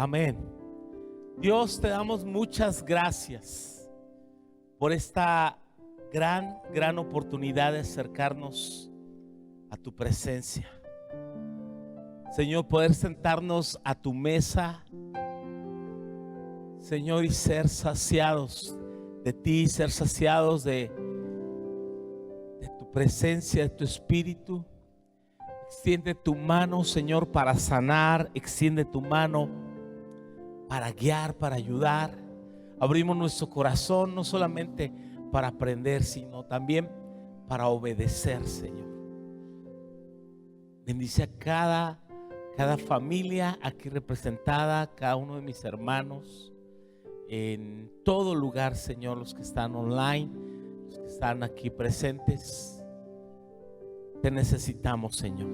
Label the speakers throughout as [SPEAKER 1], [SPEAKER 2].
[SPEAKER 1] Amén. Dios, te damos muchas gracias por esta gran oportunidad de acercarnos a tu presencia. Señor, poder sentarnos a tu mesa, Señor, y ser saciados de ti, ser saciados de tu presencia, de tu espíritu. Extiende tu mano, Señor, para sanar. Extiende tu mano para guiar, para ayudar. Abrimos nuestro corazón no solamente para aprender, sino también para obedecer, Señor. Bendice a cada familia aquí representada, cada uno de mis hermanos en todo lugar, Señor, los que están online, los que están aquí presentes. Te necesitamos, Señor,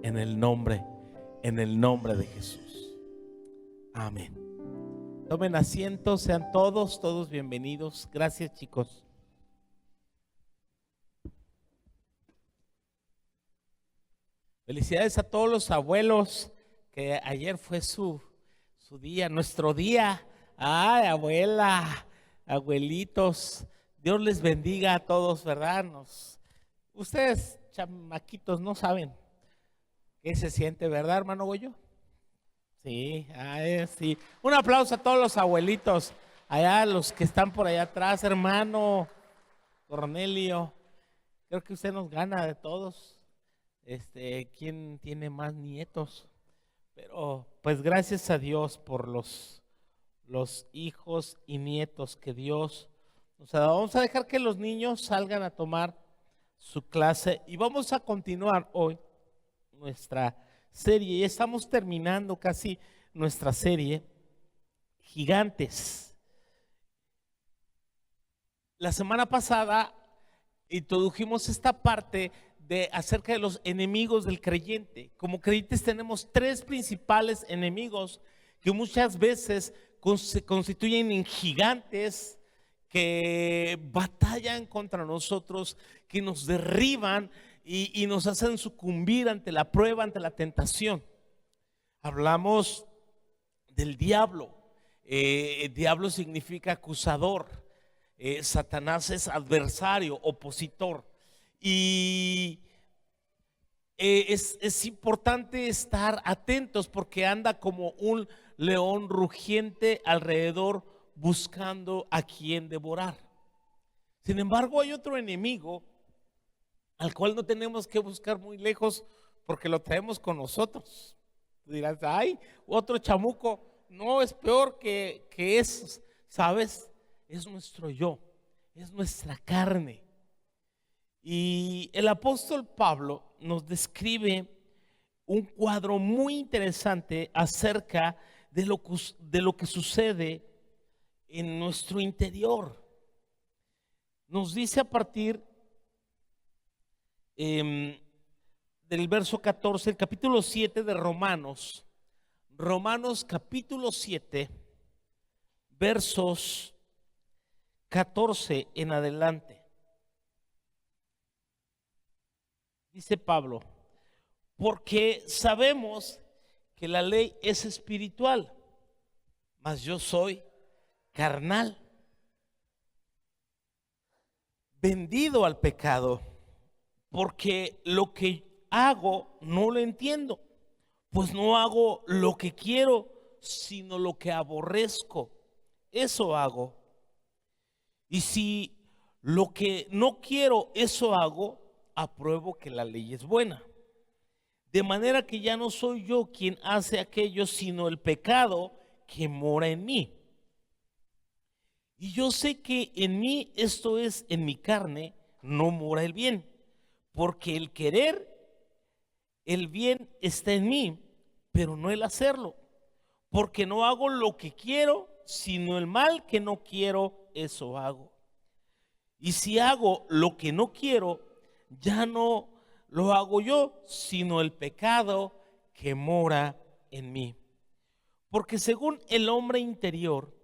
[SPEAKER 1] en el nombre de Jesús. Amén. Tomen asiento, sean todos bienvenidos. Gracias, chicos. Felicidades a todos los abuelos, que ayer fue su día, nuestro día. Ay, abuela, abuelitos, Dios les bendiga a todos, ¿verdad? Ustedes, chamaquitos, no saben qué se siente, ¿verdad, hermano Goyo? Sí, sí. Un aplauso a todos los abuelitos, allá los que están por allá atrás, hermano Cornelio. Creo que usted nos gana de todos. ¿Quién tiene más nietos? Pero pues gracias a Dios por los hijos y nietos que Dios nos ha dado. Vamos a dejar que los niños salgan a tomar su clase y vamos a continuar hoy nuestra serie. Ya estamos terminando casi nuestra serie Gigantes. La semana pasada introdujimos esta parte acerca de los enemigos del creyente. Como creyentes tenemos tres principales enemigos que muchas veces se constituyen en gigantes que batallan contra nosotros, que nos derriban y nos hacen sucumbir ante la prueba, ante la tentación. Hablamos del diablo. Diablo significa acusador. Satanás es adversario, opositor. Y es importante estar atentos porque anda como un león rugiente alrededor buscando a quien devorar. Sin embargo, hay otro enemigo al cual no tenemos que buscar muy lejos porque lo traemos con nosotros. Tú dirás, ay, otro chamuco. No, es peor que eso, ¿sabes? Es nuestro yo, es nuestra carne. Y el apóstol Pablo nos describe un cuadro muy interesante acerca de lo que sucede en nuestro interior. Nos dice a partir del verso 14, el capítulo 7 de Romanos capítulo 7, versos 14 en adelante. Dice Pablo, porque sabemos que la ley es espiritual, mas yo soy carnal, vendido al pecado, porque lo que hago no lo entiendo, pues no hago lo que quiero, sino lo que aborrezco, eso hago. Y si lo que no quiero, eso hago, apruebo que la ley es buena. De manera que ya no soy yo quien hace aquello, sino el pecado que mora en mí. Y yo sé que en mí, esto es, en mi carne, no mora el bien. Porque el querer, el bien está en mí, pero no el hacerlo. Porque no hago lo que quiero, sino el mal que no quiero, eso hago. Y si hago lo que no quiero, ya no lo hago yo, sino el pecado que mora en mí. Porque según el hombre interior,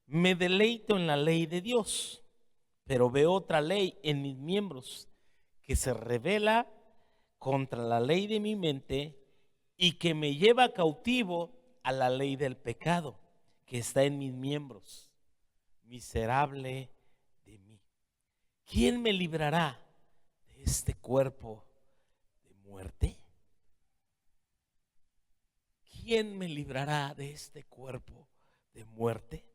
[SPEAKER 1] me deleito en la ley de Dios, pero veo otra ley en mis miembros que se revela contra la ley de mi mente y que me lleva cautivo a la ley del pecado que está en mis miembros. Miserable de mí. ¿Quién me librará de este cuerpo de muerte? ¿Quién me librará de este cuerpo de muerte?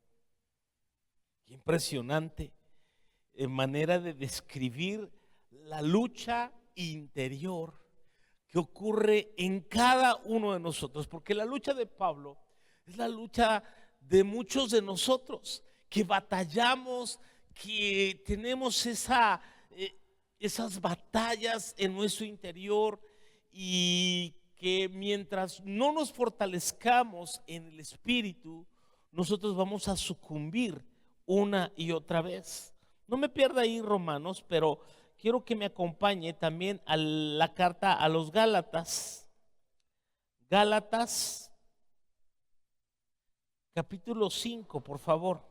[SPEAKER 1] Qué impresionante manera de describir la lucha interior que ocurre en cada uno de nosotros, porque la lucha de Pablo es la lucha de muchos de nosotros que batallamos, que tenemos esas batallas en nuestro interior, y que mientras no nos fortalezcamos en el espíritu, nosotros vamos a sucumbir una y otra vez. No me pierda ahí Romanos, pero quiero que me acompañe también a la carta a los Gálatas. Gálatas capítulo 5, por favor.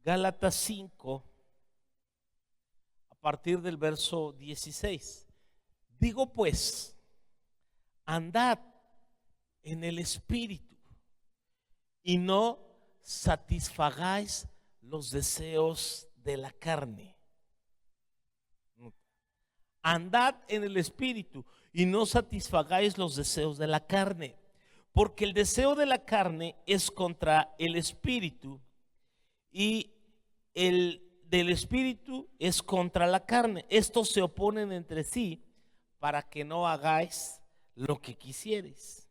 [SPEAKER 1] Gálatas 5, a partir del verso 16. Digo pues, andad en el espíritu y no satisfagáis los deseos de la carne. Andad en el espíritu y no satisfagáis los deseos de la carne, porque el deseo de la carne es contra el espíritu y el del espíritu es contra la carne. Estos se oponen entre sí para que no hagáis lo que quisierais.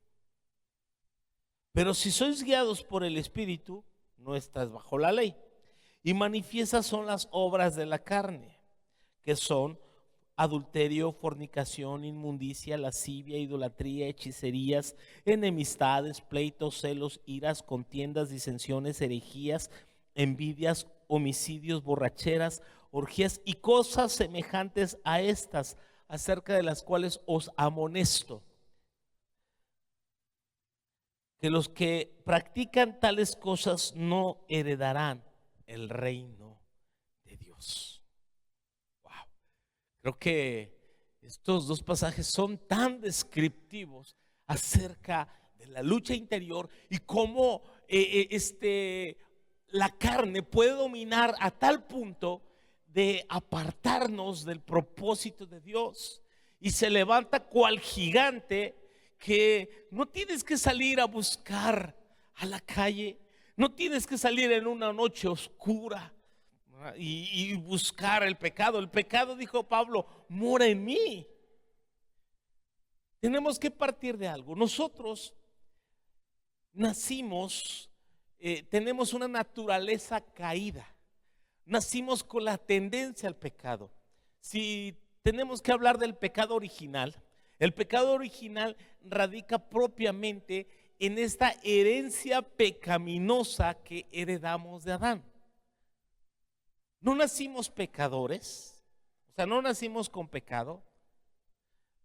[SPEAKER 1] Pero si sois guiados por el espíritu, no estáis bajo la ley. Y manifiestas son las obras de la carne, que son adulterio, fornicación, inmundicia, lascivia, idolatría, hechicerías, enemistades, pleitos, celos, iras, contiendas, disensiones, herejías, envidias, homicidios, borracheras, orgías y cosas semejantes a estas, acerca de las cuales os amonesto, que los que practican tales cosas no heredarán el reino de Dios. Wow. Creo que estos dos pasajes son tan descriptivos acerca de la lucha interior y cómo la carne puede dominar a tal punto de apartarnos del propósito de Dios, y se levanta cual gigante que no tienes que salir a buscar a la calle, no tienes que salir en una noche oscura y buscar el pecado. El pecado, dijo Pablo, mora en mí. Tenemos que partir de algo. Nosotros nacimos, tenemos una naturaleza caída. Nacimos con la tendencia al pecado. Si tenemos que hablar del pecado original, el pecado original radica propiamente en esta herencia pecaminosa que heredamos de Adán. No nacimos pecadores, o sea, no nacimos con pecado,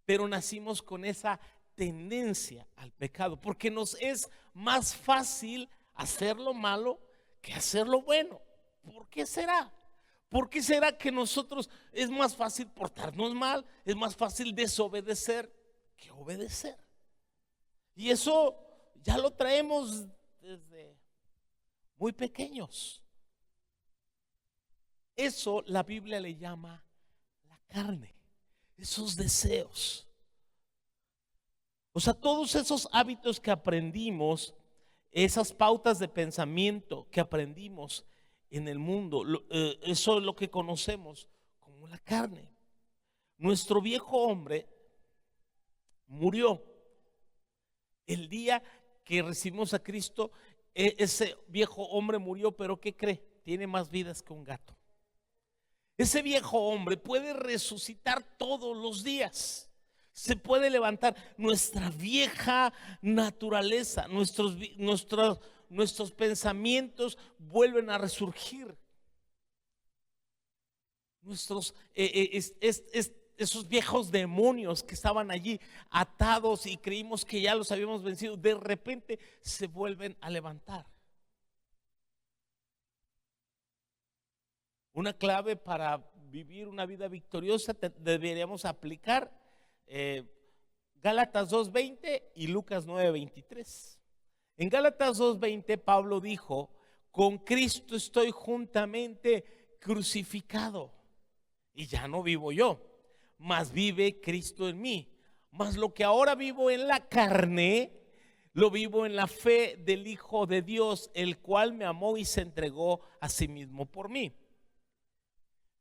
[SPEAKER 1] pero nacimos con esa tendencia al pecado, porque nos es más fácil hacer lo malo que hacer lo bueno. ¿Por qué será? ¿Por qué será que nosotros es más fácil portarnos mal, es más fácil desobedecer que obedecer? Y eso ya lo traemos desde muy pequeños. Eso la Biblia le llama la carne, esos deseos. O sea, todos esos hábitos que aprendimos, esas pautas de pensamiento que aprendimos en el mundo, eso es lo que conocemos como la carne. Nuestro viejo hombre murió el día que recibimos a Cristo. Ese viejo hombre murió, pero ¿qué cree? Tiene más vidas que un gato. Ese viejo hombre puede resucitar todos los días. Se puede levantar. Nuestra vieja naturaleza, nuestros pensamientos vuelven a resurgir. Esos viejos demonios que estaban allí atados y creímos que ya los habíamos vencido, de repente se vuelven a levantar. Una clave para vivir una vida victoriosa deberíamos aplicar. Gálatas 2:20 y Lucas 9:23. En Gálatas 2:20 Pablo dijo: con Cristo estoy juntamente crucificado, y ya no vivo yo, mas vive Cristo en mí. Mas lo que ahora vivo en la carne, lo vivo en la fe del Hijo de Dios, el cual me amó y se entregó a sí mismo por mí.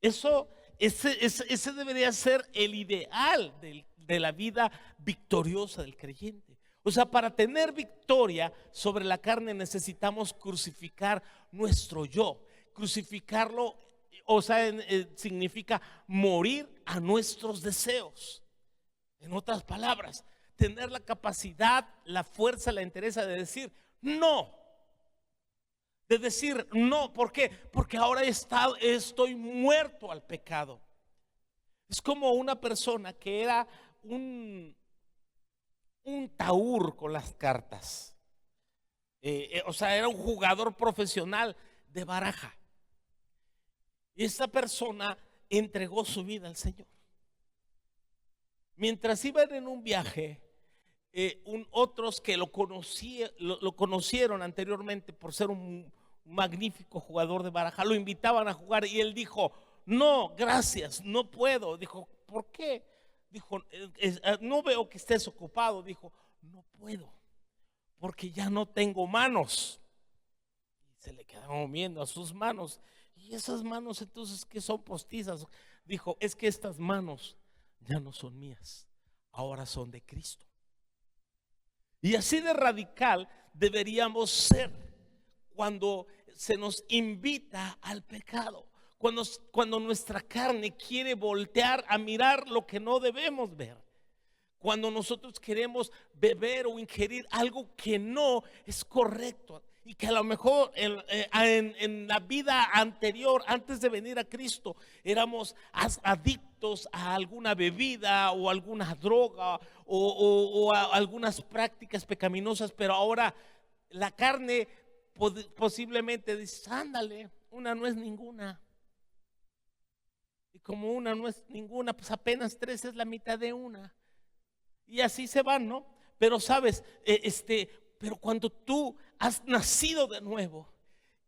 [SPEAKER 1] Ese debería ser el ideal de la vida victoriosa del creyente. O sea, para tener victoria sobre la carne necesitamos crucificar nuestro yo. Crucificarlo, o sea, significa morir a nuestros deseos. En otras palabras, tener la capacidad, la fuerza, la entereza de decir no. De decir no, ¿por qué? Porque ahora estoy muerto al pecado. Es como una persona que era un taur con las cartas. O sea, era un jugador profesional de baraja. Y esa persona entregó su vida al Señor. Mientras iban en un viaje, otros que lo conocieron anteriormente por ser un magnífico jugador de baraja, lo invitaban a jugar y él dijo: no, gracias, no puedo. Dijo: ¿por qué? Dijo: no veo que estés ocupado. Dijo: no puedo, porque ya no tengo manos. Y se le quedaron viendo a sus manos. Y esas manos, entonces, ¿qué son? Postizas. Dijo: es que estas manos ya no son mías, ahora son de Cristo. Y así de radical deberíamos ser cuando se nos invita al pecado, cuando nuestra carne quiere voltear a mirar lo que no debemos ver, cuando nosotros queremos beber o ingerir algo que no es correcto y que a lo mejor en la vida anterior, antes de venir a Cristo, éramos adictos a alguna bebida o alguna droga o a algunas prácticas pecaminosas, pero ahora la carne posiblemente dice: ándale, una no es ninguna. Y como una no es ninguna, pues apenas tres es la mitad de una. Y así se van, ¿no? Pero sabes, pero cuando tú has nacido de nuevo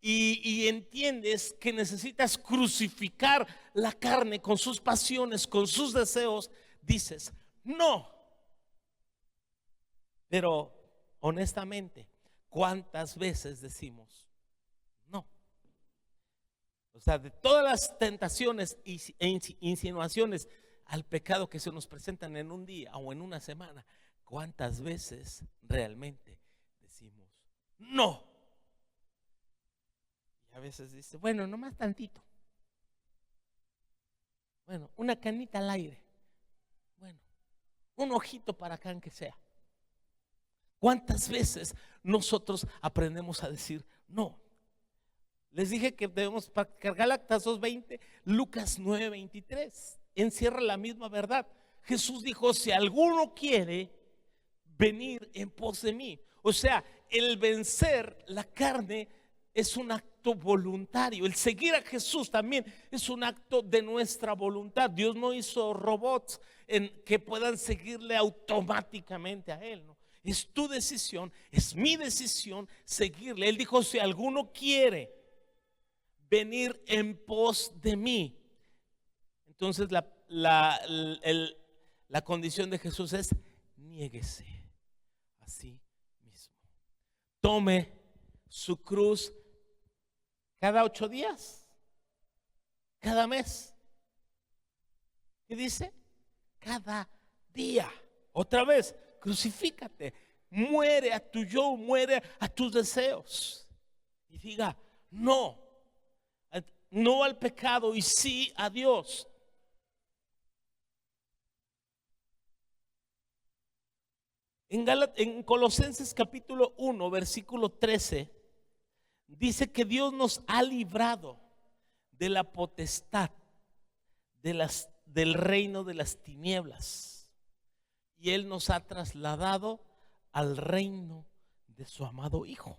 [SPEAKER 1] y entiendes que necesitas crucificar la carne con sus pasiones, con sus deseos, dices no. Pero honestamente, ¿cuántas veces decimos no? O sea, de todas las tentaciones e insinuaciones al pecado que se nos presentan en un día o en una semana, ¿cuántas veces realmente decimos no? Y a veces dice: bueno, nomás tantito. Bueno, una canita al aire. Bueno, un ojito para acá, aunque sea. ¿Cuántas veces nosotros aprendemos a decir no? Les dije que debemos practicar Gálatas 2:20, Lucas 9:23. Encierra la misma verdad. Jesús dijo: si alguno quiere venir en pos de mí. O sea, el vencer la carne es un acto voluntario. El seguir a Jesús también es un acto de nuestra voluntad. Dios no hizo robots que puedan seguirle automáticamente a Él, ¿no? Es tu decisión, es mi decisión seguirle. Él dijo: si alguno quiere venir en pos de mí. Entonces la condición de Jesús es: niéguese a sí mismo. Tome su cruz cada 8 días, cada mes. ¿Qué dice? Cada día. Otra vez, crucifícate, muere a tu yo, muere a tus deseos y diga no. No al pecado y sí a Dios. En Colosenses capítulo 1 versículo 13 dice que Dios nos ha librado de la potestad del reino de las tinieblas y Él nos ha trasladado al reino de su amado Hijo.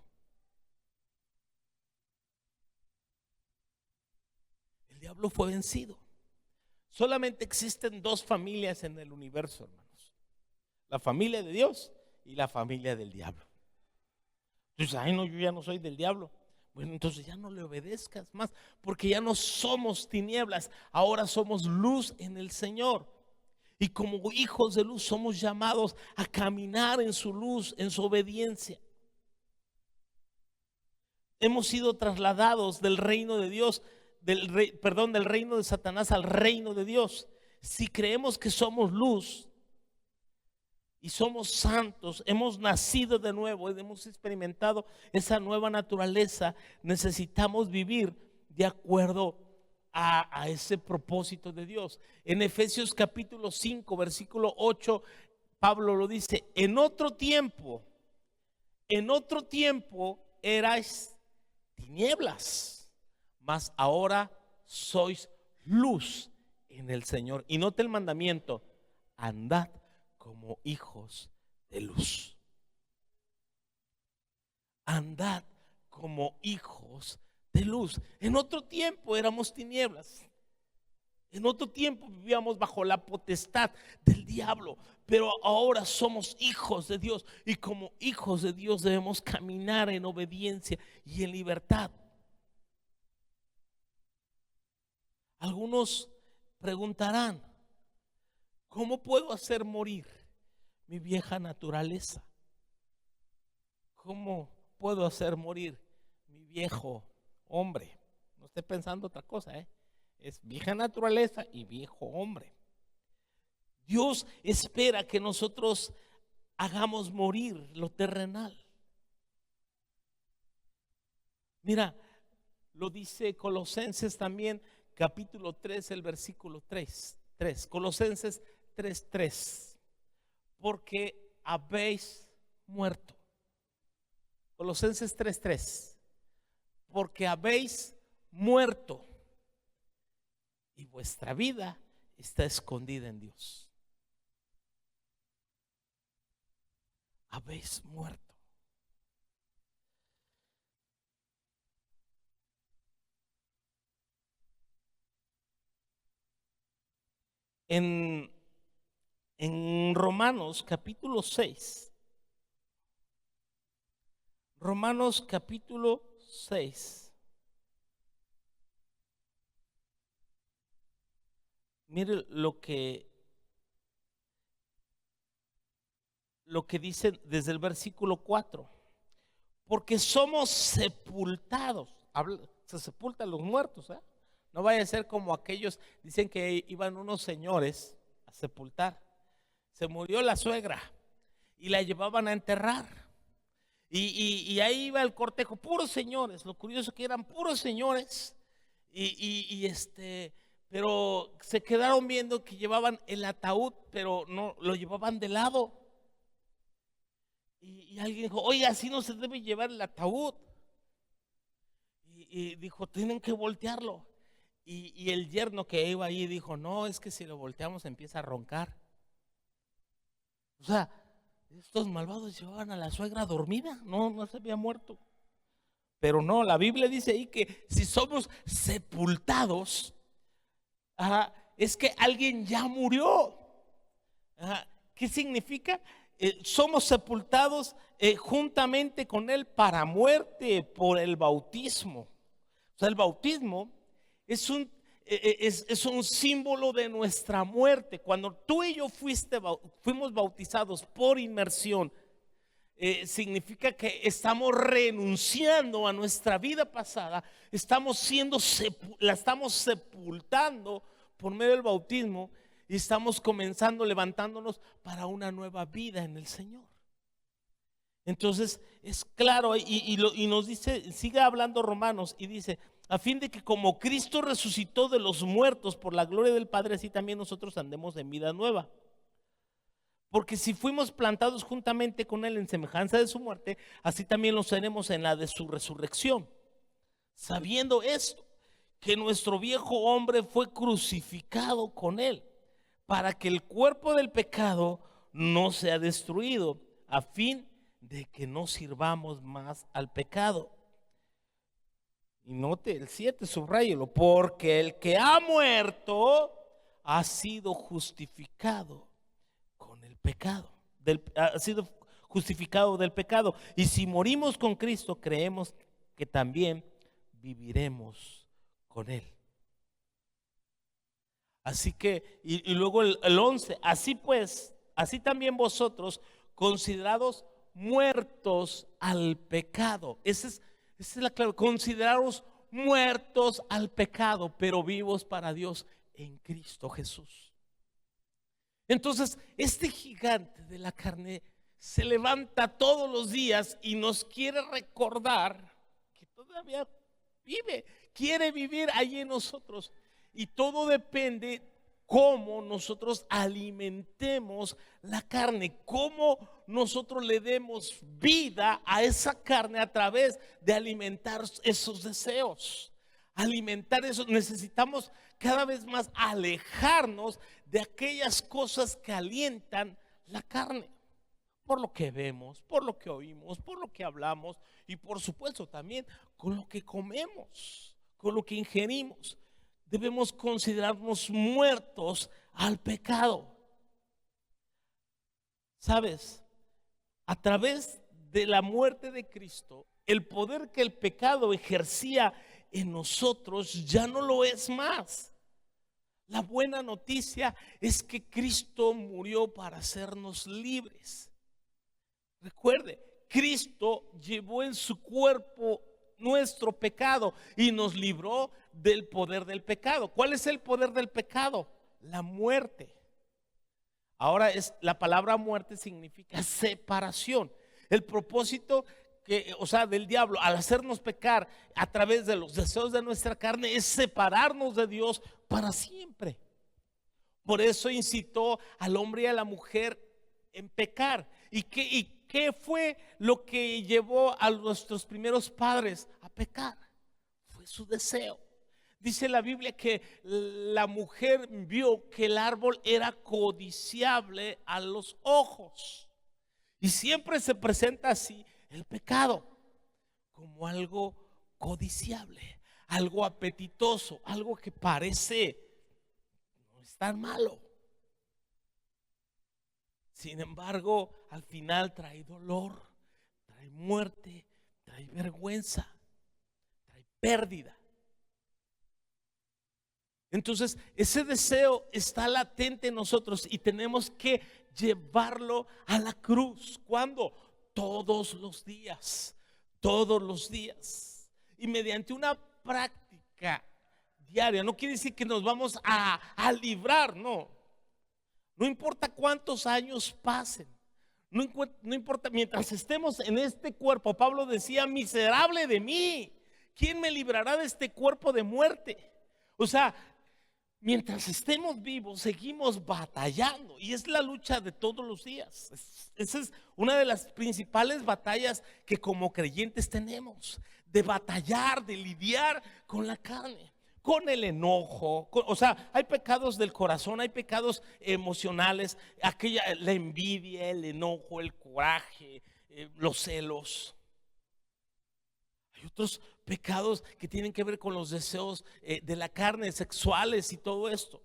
[SPEAKER 1] El diablo fue vencido. Solamente existen dos familias en el universo, hermanos: la familia de Dios y la familia del diablo. Entonces, ay no, yo ya no soy del diablo. Bueno, entonces ya no le obedezcas más, porque ya no somos tinieblas, ahora somos luz en el Señor. Y como hijos de luz somos llamados a caminar en su luz, en su obediencia. Hemos sido trasladados del reino de Dios, del reino de Satanás al reino de Dios. Si creemos que somos luz y somos santos, hemos nacido de nuevo, hemos experimentado esa nueva naturaleza, necesitamos vivir de acuerdo a ese propósito de Dios. En Efesios capítulo 5, versículo 8, Pablo lo dice: en otro tiempo erais tinieblas, mas ahora sois luz en el Señor. Y note el mandamiento: andad como hijos de luz. Andad como hijos de luz. En otro tiempo éramos tinieblas. En otro tiempo vivíamos bajo la potestad del diablo, pero ahora somos hijos de Dios, y como hijos de Dios debemos caminar en obediencia y en libertad. Algunos preguntarán: ¿cómo puedo hacer morir mi vieja naturaleza? ¿Cómo puedo hacer morir mi viejo hombre? No esté pensando otra cosa, es vieja naturaleza y viejo hombre. Dios espera que nosotros hagamos morir lo terrenal. Mira, lo dice Colosenses también, capítulo 3, el versículo 3. Colosenses 3:3. Porque habéis muerto. Colosenses 3:3. Porque habéis muerto y vuestra vida está escondida en Dios. Habéis muerto. En Romanos capítulo 6. Romanos capítulo 6. Mire lo que dice desde el versículo 4. Porque somos sepultados. Se sepultan los muertos, No vaya a ser como aquellos, dicen que iban unos señores a sepultar. Se murió la suegra y la llevaban a enterrar. Y ahí iba el cortejo, puros señores. Lo curioso es que eran puros señores. Pero se quedaron viendo que llevaban el ataúd, pero no lo llevaban de lado. Y alguien dijo: oye, así no se debe llevar el ataúd. Y dijo: tienen que voltearlo. Y el yerno que iba ahí dijo: no, es que si lo volteamos empieza a roncar. O sea, estos malvados llevaban a la suegra dormida, no se había muerto. Pero no, la Biblia dice ahí que si somos sepultados, es que alguien ya murió. ¿Qué significa? Somos sepultados juntamente con él para muerte por el bautismo. O sea, el bautismo es un símbolo de nuestra muerte. Cuando tú y yo fuimos bautizados por inmersión, significa que estamos renunciando a nuestra vida pasada, la estamos sepultando por medio del bautismo, y estamos levantándonos para una nueva vida en el Señor. Entonces es claro, y nos dice, sigue hablando Romanos y dice: a fin de que como Cristo resucitó de los muertos por la gloria del Padre, así también nosotros andemos en vida nueva. Porque si fuimos plantados juntamente con él en semejanza de su muerte, así también lo seremos en la de su resurrección. Sabiendo esto, que nuestro viejo hombre fue crucificado con él, para que el cuerpo del pecado no sea destruido, a fin de que no sirvamos más al pecado. Y note el 7, subráyelo: porque el que ha muerto ha sido justificado con el pecado. ha sido justificado del pecado. Y si morimos con Cristo, creemos que también viviremos con Él. Así que, y luego el 11, así pues, así también vosotros, considerados muertos al pecado. Esa es la clave, consideraros muertos al pecado, pero vivos para Dios en Cristo Jesús. Entonces, este gigante de la carne se levanta todos los días y nos quiere recordar que todavía vive, quiere vivir allí en nosotros. Y todo depende cómo nosotros alimentemos la carne, cómo nosotros le demos vida a esa carne a través de alimentar esos deseos. Alimentar eso, necesitamos cada vez más alejarnos de aquellas cosas que alientan la carne. Por lo que vemos, por lo que oímos, por lo que hablamos y por supuesto también con lo que comemos, con lo que ingerimos. Debemos considerarnos muertos al pecado. ¿Sabes? A través de la muerte de Cristo, el poder que el pecado ejercía en nosotros ya no lo es más. La buena noticia es que Cristo murió para hacernos libres. Recuerde, Cristo llevó en su cuerpo nuestro pecado y nos libró del poder del pecado. ¿Cuál es el poder del pecado? La muerte. Ahora la palabra muerte significa separación. El propósito del diablo al hacernos pecar a través de los deseos de nuestra carne es separarnos de Dios para siempre. Por eso incitó al hombre y a la mujer en pecar. ¿Y qué fue lo que llevó a nuestros primeros padres a pecar? Fue su deseo. Dice la Biblia que la mujer vio que el árbol era codiciable a los ojos. Y siempre se presenta así el pecado, como algo codiciable, algo apetitoso, algo que parece no es tan malo. Sin embargo, al final trae dolor, trae muerte, trae vergüenza, trae pérdida. Entonces, ese deseo está latente en nosotros y tenemos que llevarlo a la cruz. ¿Cuándo? Todos los días, todos los días. Y mediante una práctica diaria, no quiere decir que nos vamos a librar, no. No importa cuántos años pasen, no importa, mientras estemos en este cuerpo. Pablo decía, miserable de mí, ¿quién me librará de este cuerpo de muerte? O sea, mientras estemos vivos, seguimos batallando y es la lucha de todos los días. Esa es una de las principales batallas que como creyentes tenemos, de batallar, de lidiar con la carne, con el enojo. Hay pecados del corazón, hay pecados emocionales, la envidia, el enojo, el coraje, los celos. Hay otros pecados que tienen que ver con los deseos de la carne, sexuales y todo esto.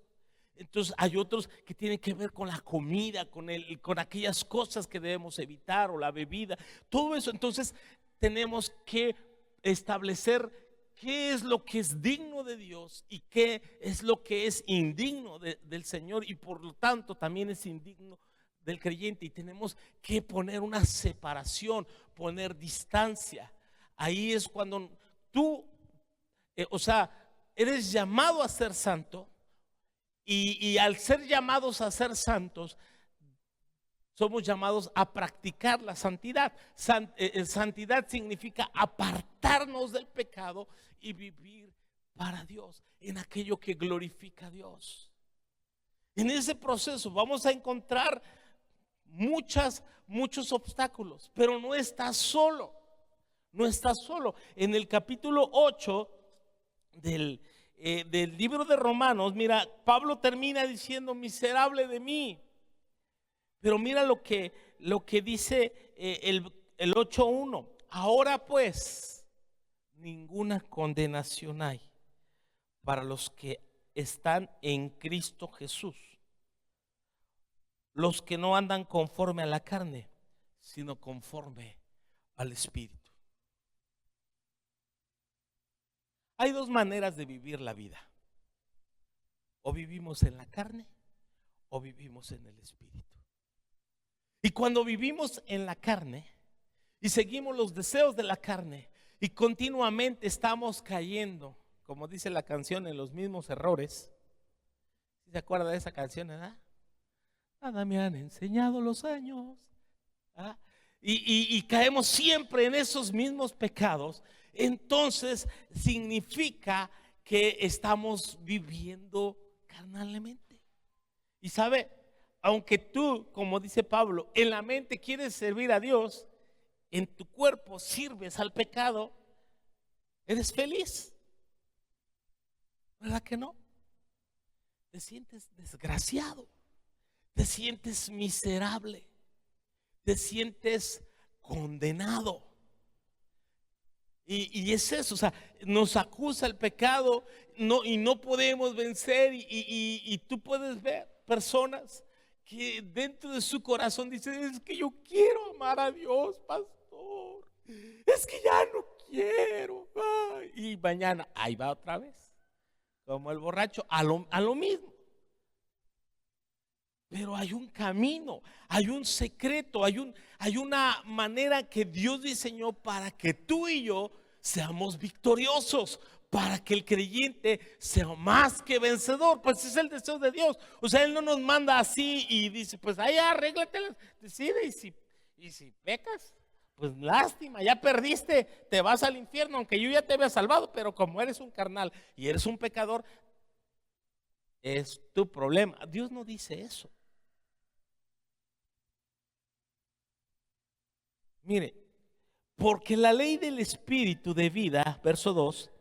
[SPEAKER 1] Entonces hay otros que tienen que ver con la comida, con aquellas cosas que debemos evitar, o la bebida, todo eso. Entonces tenemos que establecer qué es lo que es digno de Dios y qué es lo que es indigno del Señor, y por lo tanto también es indigno del creyente. Y tenemos que poner una separación, poner distancia. Ahí es cuando tú, eres llamado a ser santo, y al ser llamados a ser santos, somos llamados a practicar la santidad. Santidad significa apartarnos del pecado y vivir para Dios, en aquello que glorifica a Dios. En ese proceso vamos a encontrar muchos obstáculos, pero no estás solo. No estás solo. En el capítulo 8 del libro de Romanos, mira, Pablo termina diciendo, miserable de mí. Pero mira lo que dice el 8:1. Ahora pues, ninguna condenación hay para los que están en Cristo Jesús, los que no andan conforme a la carne, sino conforme al Espíritu. Hay dos maneras de vivir la vida. O vivimos en la carne o vivimos en el Espíritu. Y cuando vivimos en la carne y seguimos los deseos de la carne y continuamente estamos cayendo, como dice la canción, en los mismos errores. ¿Se acuerda de esa canción, verdad? Nada me han enseñado los años. ¿Ah? Y caemos siempre en esos mismos pecados. Entonces significa que estamos viviendo carnalmente. Y sabe, aunque tú, como dice Pablo, en la mente quieres servir a Dios, en tu cuerpo sirves al pecado, eres feliz. ¿Verdad que no? Te sientes desgraciado, te sientes miserable, te sientes condenado. Y es eso, o sea, nos acusa el pecado y no podemos vencer. Y tú puedes ver personas que dentro de su corazón dicen: es que yo quiero amar a Dios, pastor, es que ya no quiero. Ay, y mañana ahí va otra vez, como el borracho, a lo mismo. Pero hay un camino, hay un secreto, hay una manera que Dios diseñó para que tú y yo seamos victoriosos, para que el creyente sea más que vencedor. Pues es el deseo de Dios. O sea, Él no nos manda así y dice: pues ahí arréglatelas, decide, y si pecas, pues lástima, ya perdiste, te vas al infierno, aunque yo ya te había salvado, pero como eres un carnal y eres un pecador, es tu problema. Dios no dice eso. Mire, porque la ley del Espíritu de vida, verso 2,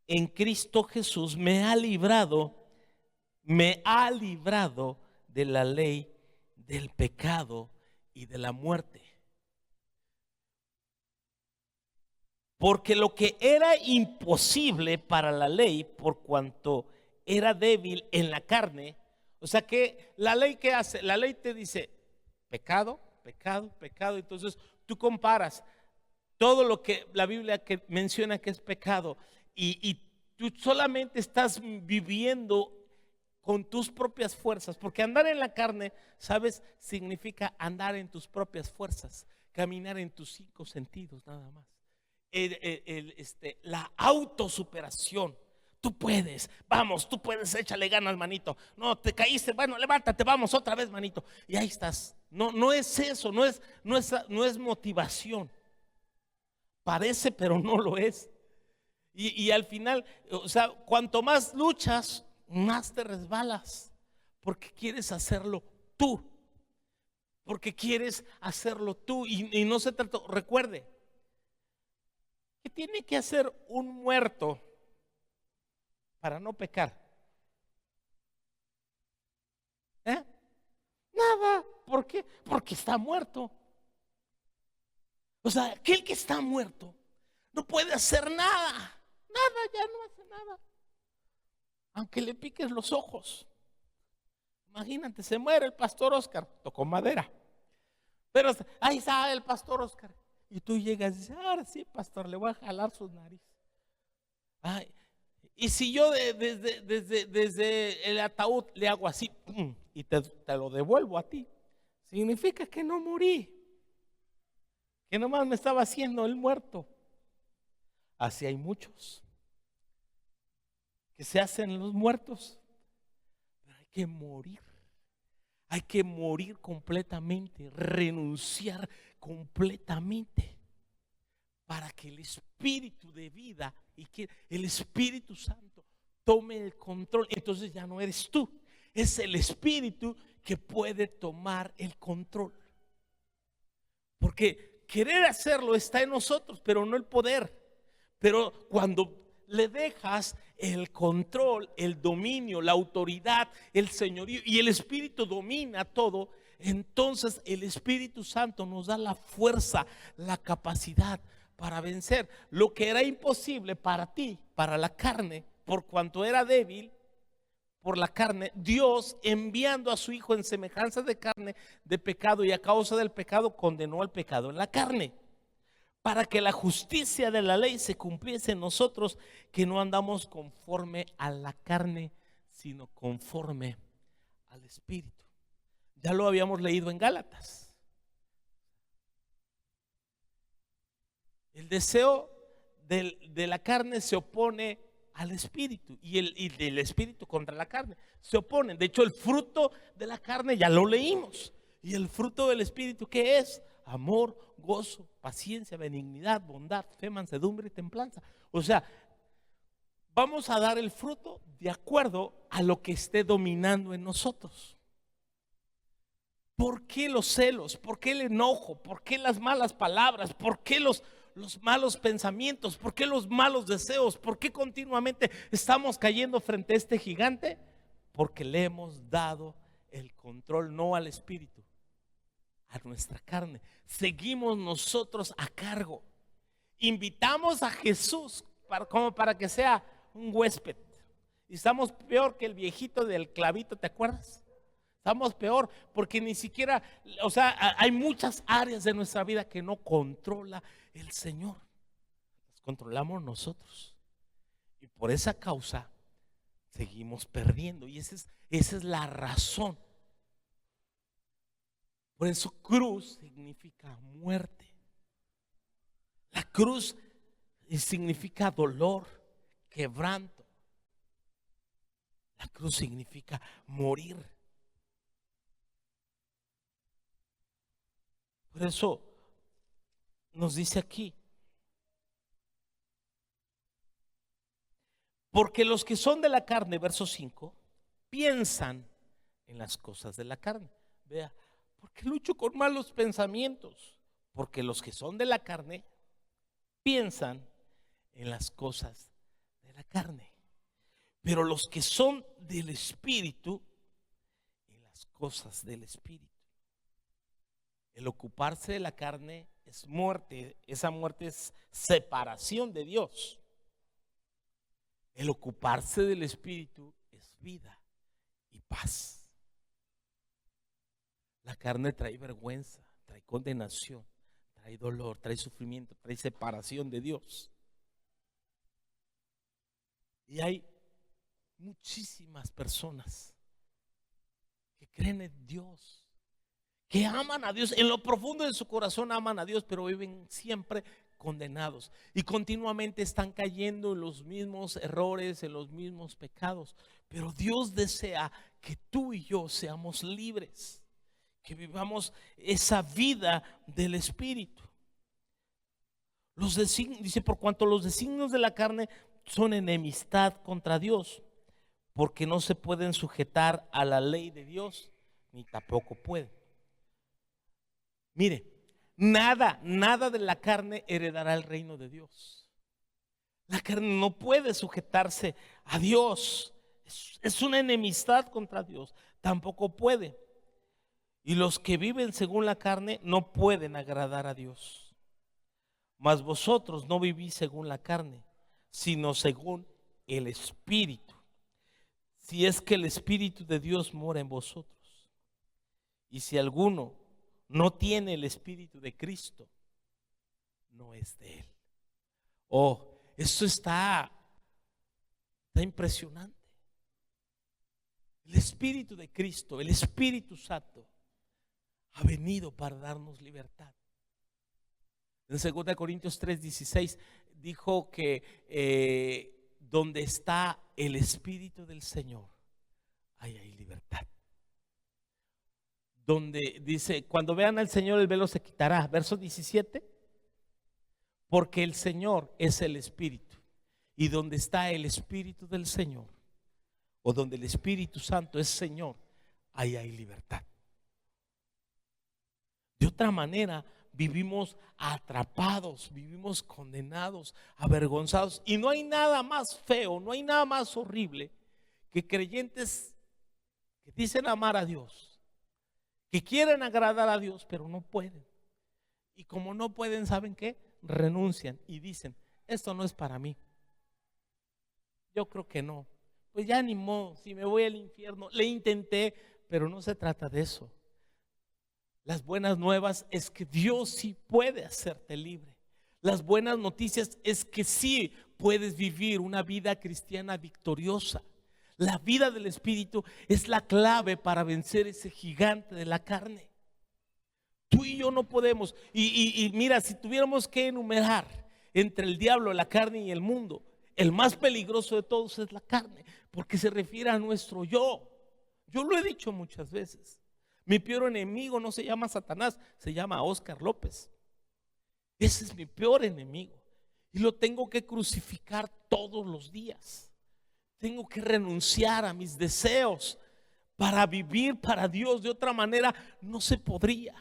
[SPEAKER 1] en Cristo Jesús me ha librado de la ley del pecado y de la muerte. Porque lo que era imposible para la ley, por cuanto era débil en la carne, o sea que la ley, ¿qué hace? La ley te dice: pecado, pecado, pecado. Entonces tú comparas todo lo que la Biblia que menciona que es pecado y tú solamente estás viviendo con tus propias fuerzas, porque andar en la carne, ¿sabes? Significa andar en tus propias fuerzas, caminar en tus 5 sentidos nada más. La autosuperación. Tú puedes, vamos, tú puedes, échale ganas, manito. No, te caíste, bueno, levántate, vamos otra vez, manito. Y ahí estás. No es eso, no es motivación. Parece, pero no lo es. Y al final, o sea, cuanto más luchas, más te resbalas, porque quieres hacerlo tú. Porque quieres hacerlo tú. Y no se trata, recuerde, ¿qué tiene que hacer un muerto para no pecar? Nada. ¿Por qué? Porque está muerto. O sea, aquel que está muerto no puede hacer nada. Nada, ya no hace nada. Aunque le piques los ojos. Imagínate, se muere el pastor Oscar, tocó madera. Pero ahí está el pastor Oscar. Y tú llegas y dices: ahora sí, pastor, le voy a jalar sus narices. Ay, y si yo desde el ataúd le hago así, ¡pum!, y te lo devuelvo a ti, significa que no morí, que nomás me estaba haciendo el muerto. Así hay muchos que se hacen los muertos, pero hay que morir completamente, renunciar completamente, para que el Espíritu de vida y que el Espíritu Santo tome el control. Entonces ya no eres tú, es el Espíritu que puede tomar el control. Porque querer hacerlo está en nosotros, pero no el poder. Pero cuando le dejas el control, el dominio, la autoridad, el señorío, y el Espíritu domina todo, entonces el Espíritu Santo nos da la fuerza, la capacidad para vencer lo que era imposible para ti, para la carne, por cuanto era débil, por la carne, Dios, enviando a su Hijo en semejanza de carne, de pecado, y a causa del pecado condenó al pecado en la carne, para que la justicia de la ley se cumpliese en nosotros, que no andamos conforme a la carne, sino conforme al Espíritu. Ya lo habíamos leído en Gálatas. El deseo de la carne se opone al Espíritu, y del Espíritu contra la carne se oponen. De hecho, el fruto de la carne ya lo leímos, y el fruto del Espíritu, ¿qué es? Amor, gozo, paciencia, benignidad, bondad, fe, mansedumbre y templanza. O sea, vamos a dar el fruto de acuerdo a lo que esté dominando en nosotros. ¿Por qué los celos? ¿Por qué el enojo? ¿Por qué las malas palabras? ¿Por qué los malos pensamientos? ¿Por qué los malos deseos? ¿Por qué continuamente estamos cayendo frente a este gigante? Porque le hemos dado el control no al Espíritu, a nuestra carne. Seguimos nosotros a cargo. Invitamos a Jesús como para que sea un huésped. Y estamos peor que el viejito del clavito, ¿te acuerdas? Estamos peor porque ni siquiera, o sea, hay muchas áreas de nuestra vida que no controla el Señor. Las controlamos nosotros. Y por esa causa seguimos perdiendo. Y esa es la razón. Por eso cruz significa muerte. La cruz significa dolor, quebranto. La cruz significa morir. Por eso nos dice aquí: porque los que son de la carne, verso 5, piensan en las cosas de la carne. Vea, porque lucho con malos pensamientos. Porque los que son de la carne piensan en las cosas de la carne. Pero los que son del Espíritu, en las cosas del Espíritu. El ocuparse de la carne es muerte. Esa muerte es separación de Dios. El ocuparse del Espíritu es vida y paz. La carne trae vergüenza, trae condenación, trae dolor, trae sufrimiento, trae separación de Dios. Y hay muchísimas personas que creen en Dios, que aman a Dios, en lo profundo de su corazón aman a Dios, pero viven siempre condenados y continuamente están cayendo en los mismos errores, en los mismos pecados. Pero Dios desea que tú y yo seamos libres, que vivamos esa vida del Espíritu. Dice: por cuanto los designios de la carne son enemistad contra Dios, porque no se pueden sujetar a la ley de Dios, ni tampoco pueden. Mire, nada de la carne heredará el reino de Dios. La carne no puede sujetarse a Dios. Es una enemistad contra Dios. Tampoco puede. Y los que viven según la carne no pueden agradar a Dios. Mas vosotros no vivís según la carne, sino según el Espíritu. Si es que el Espíritu de Dios mora en vosotros. Y si alguno no tiene el Espíritu de Cristo, no es de Él. Oh, esto está impresionante. El Espíritu de Cristo, el Espíritu Santo, ha venido para darnos libertad. En 2 Corintios 3:16 dijo que donde está el Espíritu del Señor, ahí hay libertad. Donde dice: cuando vean al Señor el velo se quitará. Verso 17: porque el Señor es el Espíritu, y donde está el Espíritu del Señor, o donde el Espíritu Santo es Señor, ahí hay libertad. De otra manera vivimos atrapados, vivimos condenados, avergonzados, y no hay nada más feo, no hay nada más horrible que creyentes que dicen amar a Dios, que quieren agradar a Dios, pero no pueden. Y como no pueden, ¿saben qué? Renuncian y dicen: esto no es para mí. Yo creo que no. pues ya ni modo, si me voy al infierno. Le intenté, pero no se trata de eso. Las buenas nuevas es que Dios sí puede hacerte libre. Las buenas noticias es que sí puedes vivir una vida cristiana victoriosa. La vida del Espíritu es la clave para vencer ese gigante de la carne. Tú y yo no podemos. Y mira, si tuviéramos que enumerar entre el diablo, la carne y el mundo, el más peligroso de todos es la carne, porque se refiere a nuestro yo. Yo lo he dicho muchas veces. Mi peor enemigo no se llama Satanás, se llama Oscar López. Ese es mi peor enemigo y lo tengo que crucificar todos los días. Tengo que renunciar a mis deseos para vivir para Dios. De otra manera no se podría.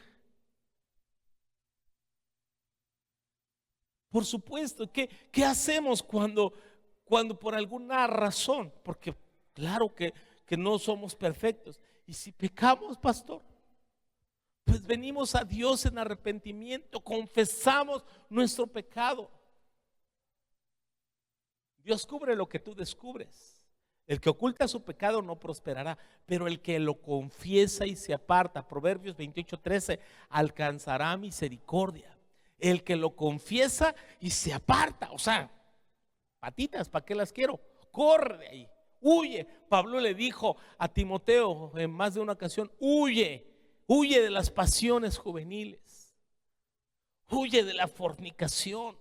[SPEAKER 1] Por supuesto, ¿qué hacemos cuando por alguna razón? Porque claro que no somos perfectos. Y si pecamos, pastor, pues venimos a Dios en arrepentimiento, confesamos nuestro pecado. Dios cubre lo que tú descubres. El que oculta su pecado no prosperará, pero el que lo confiesa y se aparta, Proverbios 28:13, alcanzará misericordia. El que lo confiesa y se aparta, o sea, patitas, ¿para qué las quiero? Corre de ahí, huye. Pablo le dijo a Timoteo en más de una ocasión: huye de las pasiones juveniles, huye de la fornicación,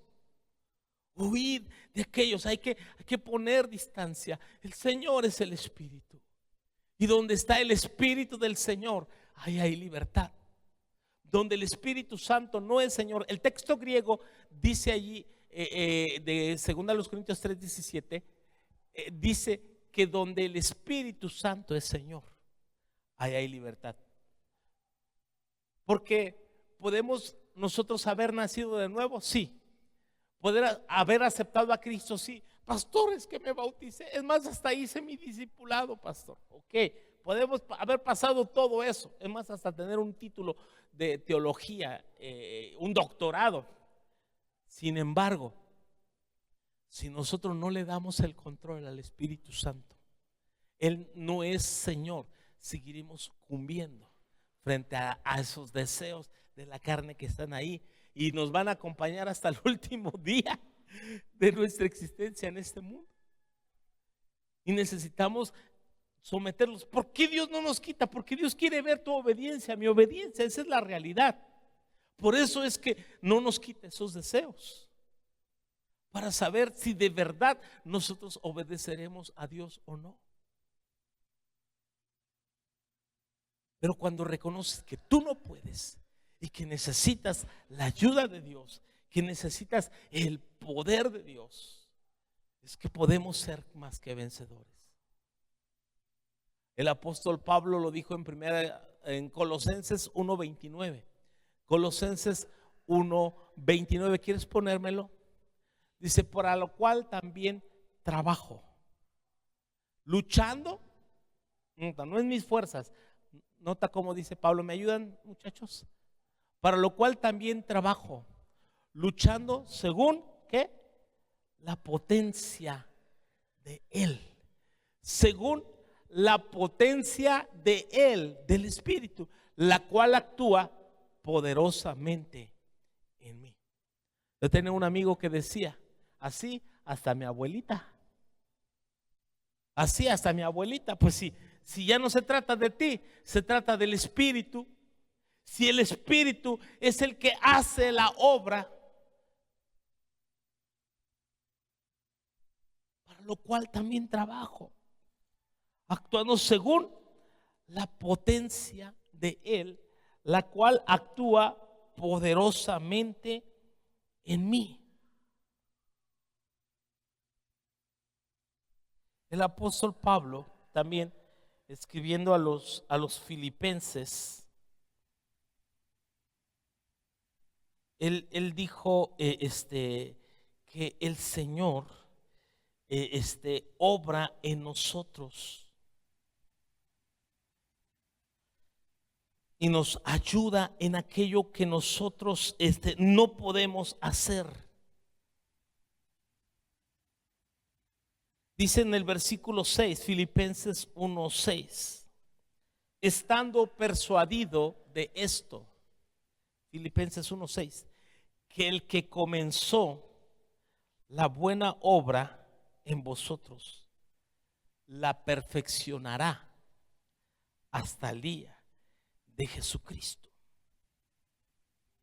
[SPEAKER 1] huid de aquellos. Hay que poner distancia. El Señor es el Espíritu, y donde está el Espíritu del Señor, ahí hay libertad. Donde el Espíritu Santo no es Señor. El texto griego dice allí de 2 Corintios 3:17, dice que donde el Espíritu Santo es Señor, ahí hay libertad. Porque podemos nosotros haber nacido de nuevo, sí. Poder haber aceptado a Cristo, sí. Pastor, es que me bauticé, es más, hasta hice mi discipulado, pastor. Ok, podemos haber pasado todo eso, es más, hasta tener un título de teología, un doctorado. Sin embargo, si nosotros no le damos el control al Espíritu Santo, Él no es Señor, seguiremos cumbiendo frente a esos deseos de la carne que están ahí y nos van a acompañar hasta el último día de nuestra existencia en este mundo. Y necesitamos someterlos. ¿Por qué Dios no nos quita? Porque Dios quiere ver tu obediencia, mi obediencia. Esa es la realidad. Por eso es que no nos quita esos deseos, para saber si de verdad nosotros obedeceremos a Dios o no. Pero cuando reconoces que tú no puedes y que necesitas la ayuda de Dios, que necesitas el poder de Dios, es que podemos ser más que vencedores. El apóstol Pablo lo dijo en Colosenses 1:29. Colosenses 1:29, ¿quieres ponérmelo? Dice: por a lo cual también trabajo, luchando, no en mis fuerzas. Nota cómo dice Pablo, ¿me ayudan, muchachos? Para lo cual también trabajo, luchando según, ¿qué? La potencia de Él, según la potencia de Él, del Espíritu, la cual actúa poderosamente en mí. Yo tenía un amigo que decía: así hasta mi abuelita. Así hasta mi abuelita. Pues sí, si ya no se trata de ti, se trata del Espíritu. Si el Espíritu es el que hace la obra, para lo cual también trabajo, actuando según la potencia de Él, la cual actúa poderosamente en mí. El apóstol Pablo también, escribiendo a los filipenses, él dijo que el Señor obra en nosotros y nos ayuda en aquello que nosotros no podemos hacer. Dice en el versículo 6, Filipenses 1:6, estando persuadido de esto, Filipenses 1:6, que el que comenzó la buena obra en vosotros la perfeccionará hasta el día de Jesucristo.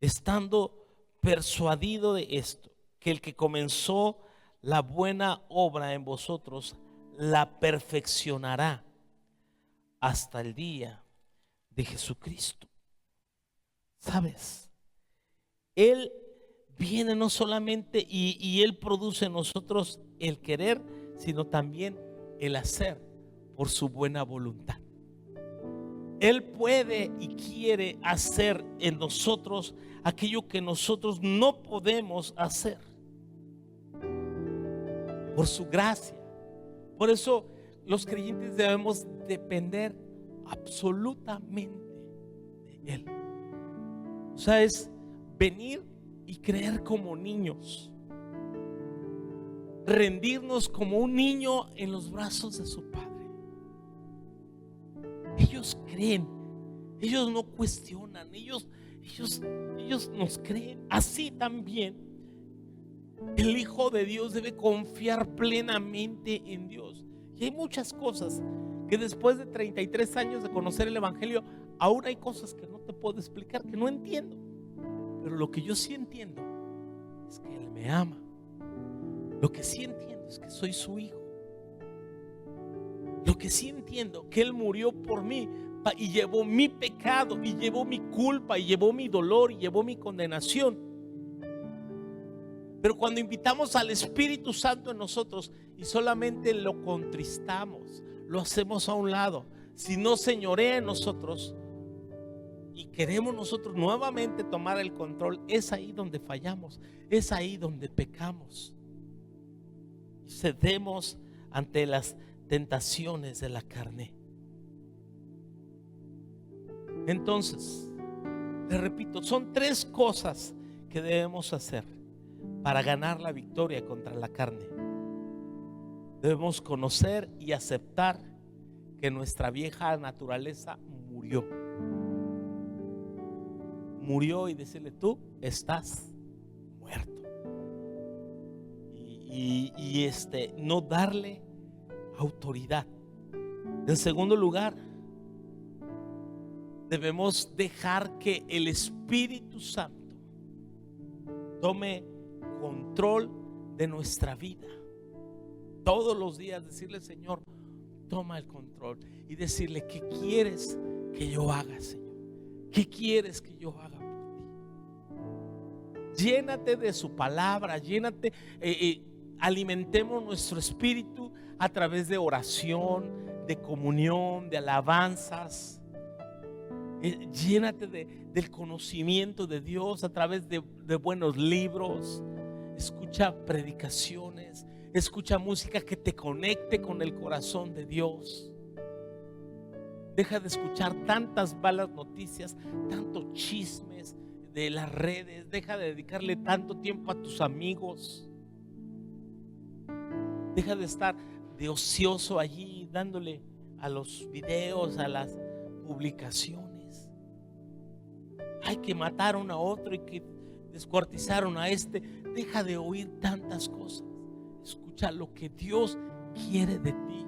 [SPEAKER 1] Estando persuadido de esto, que el que comenzó la buena obra en vosotros la perfeccionará hasta el día de Jesucristo. ¿Sabes? Él viene no solamente y Él produce en nosotros el querer, sino también el hacer por su buena voluntad. Él puede y quiere hacer en nosotros aquello que nosotros no podemos hacer, por su gracia. Por eso los creyentes debemos depender absolutamente de Él. O sea, es venir y creer como niños, rendirnos como un niño en los brazos de su Padre. Ellos creen, ellos no cuestionan, ellos nos creen. Así también el Hijo de Dios debe confiar plenamente en Dios. Y hay muchas cosas que después de 33 años de conocer el Evangelio, aún hay cosas que no te puedo explicar, que no entiendo. Pero lo que yo sí entiendo es que Él me ama. Lo que sí entiendo es que soy su hijo. Lo que sí entiendo que Él murió por mí y llevó mi pecado, y llevó mi culpa, y llevó mi dolor, y llevó mi condenación. Pero cuando invitamos al Espíritu Santo en nosotros y solamente lo contristamos, lo hacemos a un lado, si no señorea en nosotros y queremos nosotros nuevamente tomar el control, es ahí donde fallamos, es ahí donde pecamos y cedemos ante las tentaciones de la carne. Entonces, le repito, son 3 cosas que debemos hacer para ganar la victoria contra la carne. Debemos conocer y aceptar que nuestra vieja naturaleza murió. Murió, y decirle: tú estás muerto. Y no darle autoridad. En segundo lugar, debemos dejar que el Espíritu Santo tome control de nuestra vida. Todos los días decirle: Señor, toma el control. Y decirle: ¿qué quieres que yo haga, Señor? ¿Qué quieres que yo haga por ti? Llénate de su palabra, llénate, alimentemos nuestro espíritu a través de oración, de comunión, de alabanzas. Llénate del conocimiento de Dios a través de buenos libros. Escucha predicaciones, escucha música que te conecte con el corazón de Dios. Deja de escuchar tantas malas noticias, tantos chismes de las redes. Deja de dedicarle tanto tiempo a tus amigos. Deja de estar de ocioso allí dándole a los videos, a las publicaciones. Ay, que mataron a otro y que descuartizaron a este. Deja de oír tantas cosas. Escucha lo que Dios quiere de ti.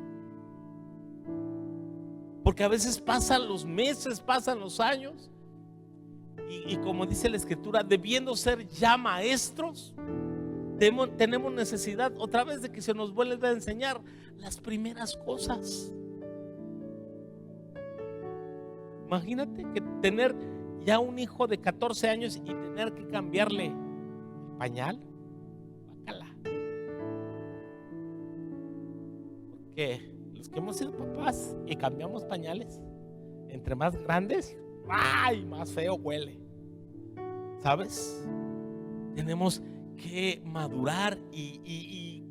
[SPEAKER 1] Porque a veces pasan los meses, pasan los años, y como dice la Escritura, debiendo ser ya maestros, tenemos necesidad otra vez de que se nos vuelva a enseñar las primeras cosas. Imagínate que tener ya un hijo de 14 años y tener que cambiarle el pañal. Bácala. Porque los que hemos sido papás y cambiamos pañales, entre más grandes, ¡ay!, más feo huele. ¿Sabes? Tenemos que madurar y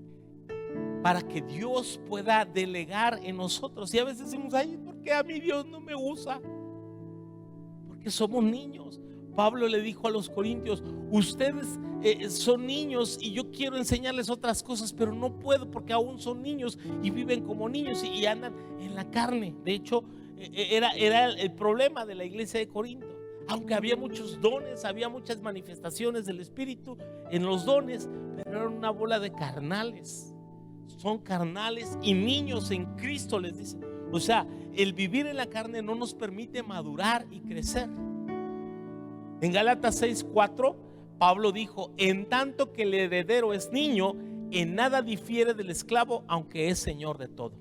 [SPEAKER 1] para que Dios pueda delegar en nosotros. Y a veces decimos: ay, ¿por qué a mí Dios no me usa? Porque somos niños, Pablo le dijo a los corintios: ustedes son niños y yo quiero enseñarles otras cosas, pero no puedo porque aún son niños y viven como niños y andan en la carne. De hecho, era el problema de la iglesia de Corinto. Aunque había muchos dones, había muchas manifestaciones del Espíritu en los dones, pero eran una bola de carnales. Son carnales y niños en Cristo, les dice. O sea, el vivir en la carne no nos permite madurar y crecer. En Gálatas 6:4, Pablo dijo: en tanto que el heredero es niño, en nada difiere del esclavo, aunque es señor de todo.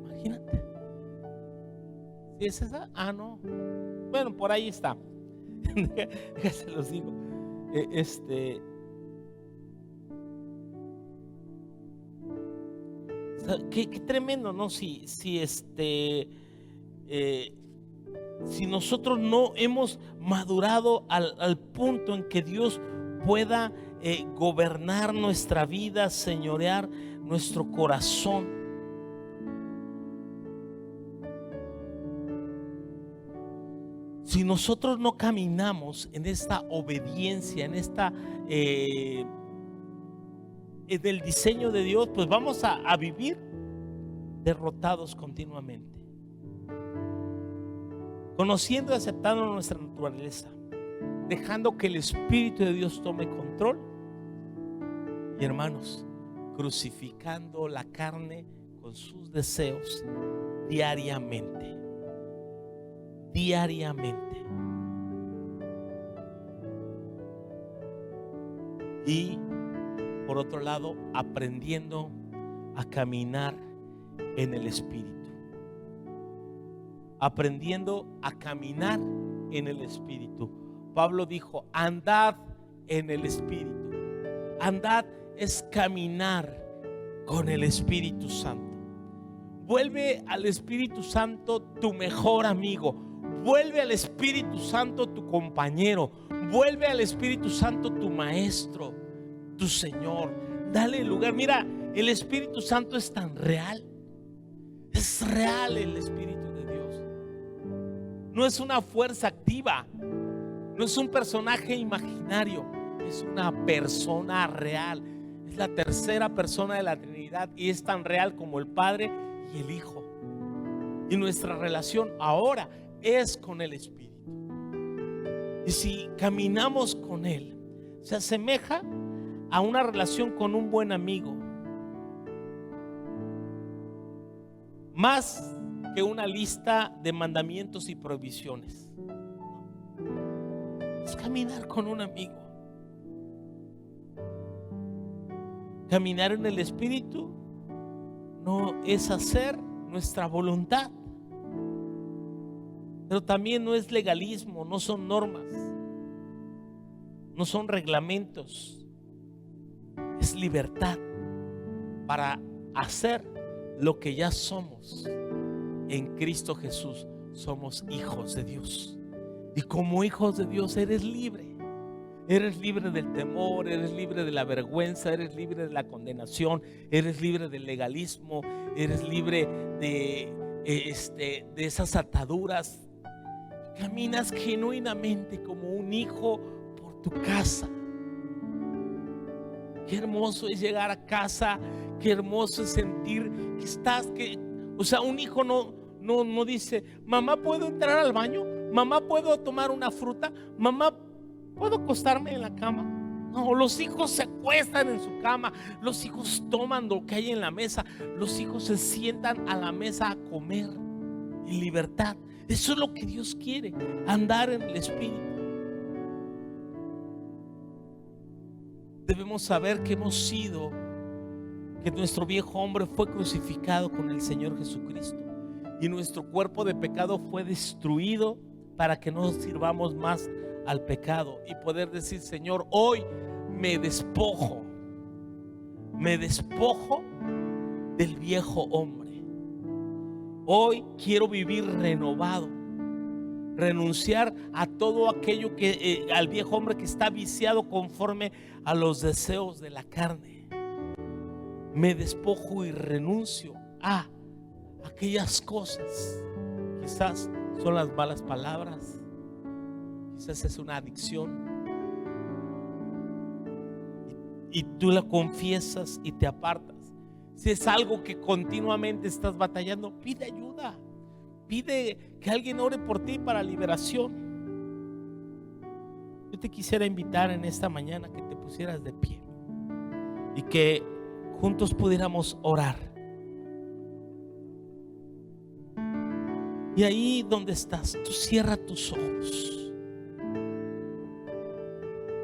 [SPEAKER 1] Imagínate. ¿Sí es esa? Ah, no. Bueno, por ahí está. Se los digo. Qué tremendo, ¿no? Si nosotros no hemos madurado al punto en que Dios pueda gobernar nuestra vida, señorear nuestro corazón. Si nosotros no caminamos en esta obediencia, en esta del diseño de Dios, pues vamos a vivir derrotados continuamente, conociendo y aceptando nuestra naturaleza, dejando que el Espíritu de Dios tome control. Y hermanos, crucificando la carne con sus deseos diariamente. Y por otro lado, aprendiendo a caminar en el Espíritu. Aprendiendo a caminar en el Espíritu. Pablo dijo: andad en el Espíritu. Andad es caminar con el Espíritu Santo. Vuelve al Espíritu Santo tu mejor amigo. Vuelve al Espíritu Santo tu compañero. Vuelve al Espíritu Santo tu maestro, tu Señor. Dale lugar. Mira, el Espíritu Santo es tan real. Es real el Espíritu de Dios. No es una fuerza activa. No es un personaje imaginario. Es una persona real. Es la tercera persona de la Trinidad y es tan real como el Padre y el Hijo. Y nuestra relación ahora es con el Espíritu. Y si caminamos con Él, se asemeja a una relación con un buen amigo, más que una lista de mandamientos y prohibiciones. Es caminar con un amigo. Caminar en el Espíritu no es hacer nuestra voluntad, pero también no es legalismo, no son normas, no son reglamentos. Es libertad para hacer lo que ya somos en Cristo Jesús. Somos hijos de Dios, y como hijos de Dios eres libre. Eres libre del temor, eres libre de la vergüenza, eres libre de la condenación, eres libre del legalismo, eres libre de esas ataduras. Caminas genuinamente como un hijo por tu casa. Qué hermoso es llegar a casa, qué hermoso es sentir que estás, o sea, un hijo no dice: mamá, ¿puedo entrar al baño? Mamá, ¿puedo tomar una fruta? Mamá, ¿puedo acostarme en la cama? No, los hijos se acuestan en su cama. Los hijos toman lo que hay en la mesa. Los hijos se sientan a la mesa a comer en libertad. Eso es lo que Dios quiere, andar en el Espíritu. Debemos saber que que nuestro viejo hombre fue crucificado con el Señor Jesucristo, y nuestro cuerpo de pecado fue destruido para que no sirvamos más al pecado y poder decir: Señor, hoy me despojo del viejo hombre. Hoy quiero vivir renovado, renunciar a todo aquello al viejo hombre que está viciado conforme a los deseos de la carne. Me despojo y renuncio a aquellas cosas. Quizás son las malas palabras, quizás es una adicción y tú la confiesas y te apartas. Si es algo que continuamente estás batallando, pide ayuda, pide que alguien ore por ti para liberación. Yo te quisiera invitar en esta mañana que te pusieras de pie y que juntos pudiéramos orar. Y ahí donde estás, tú cierra tus ojos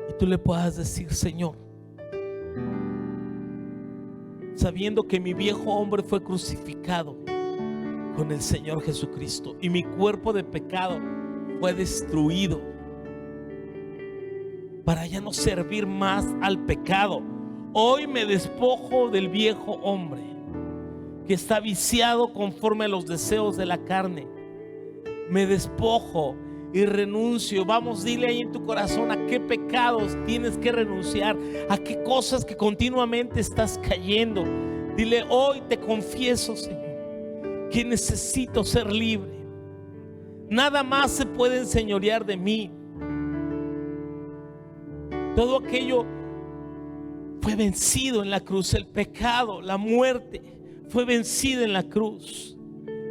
[SPEAKER 1] y tú le puedas decir: Señor, sabiendo que mi viejo hombre fue crucificado con el Señor Jesucristo y mi cuerpo de pecado fue destruido para ya no servir más al pecado, hoy me despojo del viejo hombre que está viciado conforme a los deseos de la carne. Me despojo y renuncio. Vamos, dile ahí en tu corazón a qué pecados tienes que renunciar, a qué cosas que continuamente estás cayendo. Dile: hoy te confieso, Señor, que necesito ser libre. Nada más se puede enseñorear de mí. Todo aquello fue vencido en la cruz. El pecado, la muerte fue vencida en la cruz.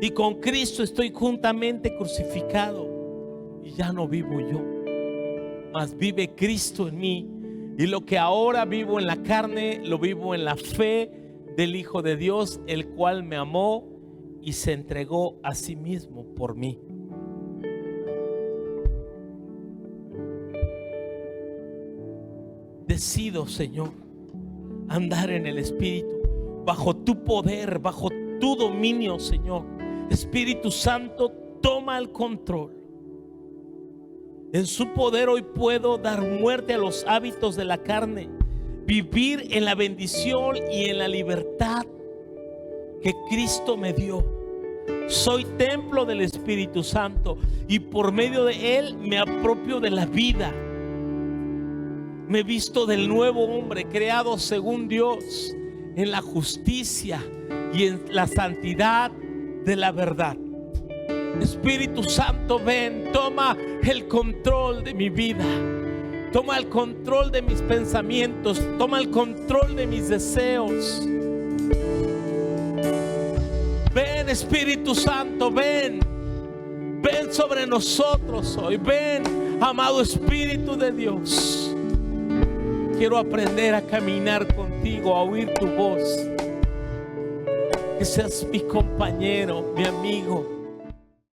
[SPEAKER 1] Y con Cristo estoy juntamente crucificado. Y ya no vivo yo, mas vive Cristo en mí. Y lo que ahora vivo en la carne, lo vivo en la fe del Hijo de Dios, el cual me amó y se entregó a sí mismo por mí. Decido, Señor, andar en el Espíritu, bajo tu poder, bajo tu dominio, Señor. Espíritu Santo, toma el control. En su poder hoy puedo dar muerte a los hábitos de la carne, vivir en la bendición y en la libertad que Cristo me dio. Soy templo del Espíritu Santo y por medio de Él me apropio de la vida. Me visto del nuevo hombre creado según Dios, en la justicia y en la santidad de la verdad. Espíritu Santo, ven, toma el control de mi vida, toma el control de mis pensamientos, toma el control de mis deseos. Ven, Espíritu Santo, ven, ven sobre nosotros hoy. Ven, amado Espíritu de Dios. Quiero aprender a caminar contigo, a oír tu voz. Que seas mi compañero, mi amigo.